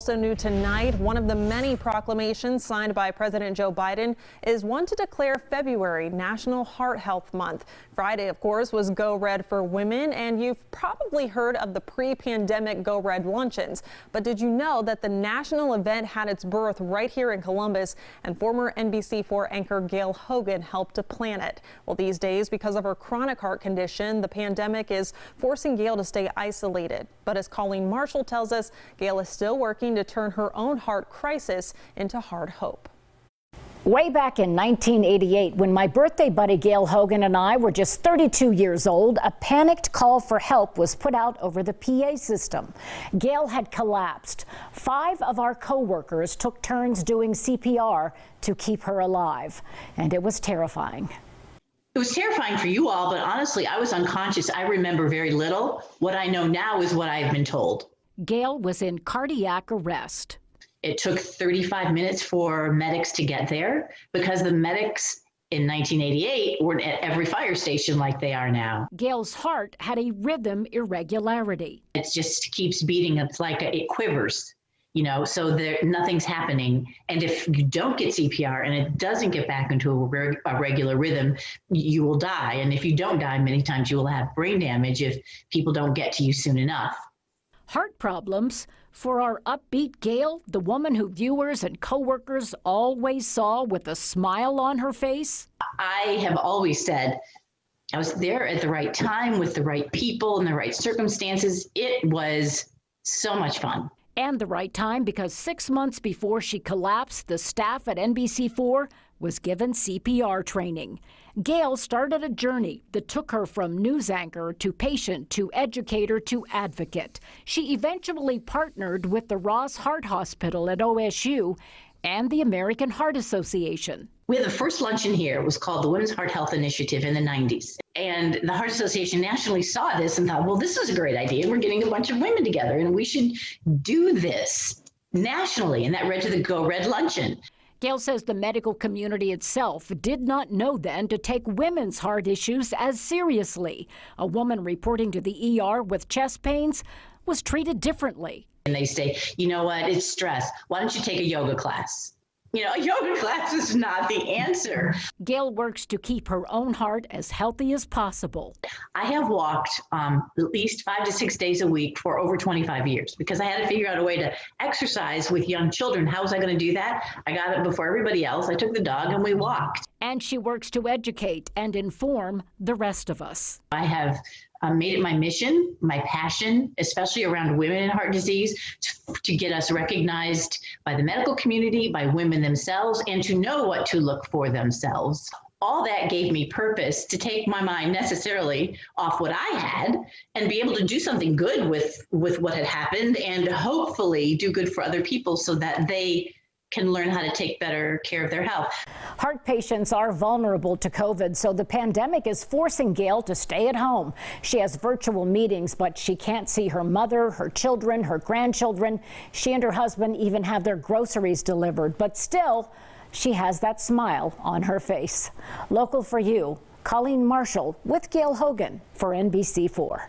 Also new tonight, one of the many proclamations signed by President Joe Biden is one to declare February National Heart Health Month. Friday, of course, was Go Red for Women, and you've probably heard of the pre-pandemic Go Red luncheons. But did you know that the national event had its birth right here in Columbus, and former NBC4 anchor Gail Hogan helped to plan it? Well, these days, because of her chronic heart condition, the pandemic is forcing Gail to stay isolated. But as Colleen Marshall tells us, Gail is still working to turn her own heart crisis into hard hope. Way back in 1988, when my birthday buddy Gail Hogan and I were just 32 years old, a panicked call for help was put out over the PA system. Gail had collapsed. 5 of our co-workers took turns doing CPR to keep her alive, and it was terrifying. It was terrifying for you all, but honestly, I was unconscious. I remember very little. What I know now is what I've been told. Gail was in cardiac arrest. It took 35 minutes for medics to get there because the medics in 1988 weren't at every fire station like they are now. Gail's heart had a rhythm irregularity. It just keeps beating. It's like it quivers, you know, so nothing's happening. And if you don't get CPR and it doesn't get back into a regular rhythm, you will die. And if you don't die, many times you will have brain damage if people don't get to you soon enough. Heart problems for our upbeat Gail, the woman who viewers and coworkers always saw with a smile on her face? I have always said I was there at the right time with the right people and the right circumstances. It was so much fun. And the right time because 6 months before she collapsed, the staff at NBC4 was given CPR training. Gail started a journey that took her from news anchor to patient to educator to advocate. She eventually partnered with the Ross Heart Hospital at OSU and the American Heart Association. We had the first luncheon here. It was called the Women's Heart Health Initiative in the 90s. And the Heart Association nationally saw this and thought, well, this is a great idea. We're getting a bunch of women together and we should do this nationally. And that led to the Go Red luncheon. Gail says the medical community itself did not know then to take women's heart issues as seriously. A woman reporting to the ER with chest pains was treated differently. And they say, you know what, it's stress. Why don't you take a yoga class? You know, a yoga class is not the answer. Gail works to keep her own heart as healthy as possible. I have walked at least 5 to 6 days a week for over 25 years because I had to figure out a way to exercise with young children. How was I going to do that? I got it before everybody else. I took the dog and we walked. And she works to educate and inform the rest of us. I have made it my mission, my passion, especially around women and heart disease, to get us recognized by the medical community, by women themselves, and to know what to look for themselves. All that gave me purpose to take my mind necessarily off what I had and be able to do something good with what had happened and hopefully do good for other people so that they can learn how to take better care of their health. Heart patients are vulnerable to COVID, so the pandemic is forcing Gail to stay at home. She has virtual meetings, but she can't see her mother, her children, her grandchildren. She and her husband even have their groceries delivered, but still, she has that smile on her face. Local for you, Colleen Marshall with Gail Hogan for NBC4.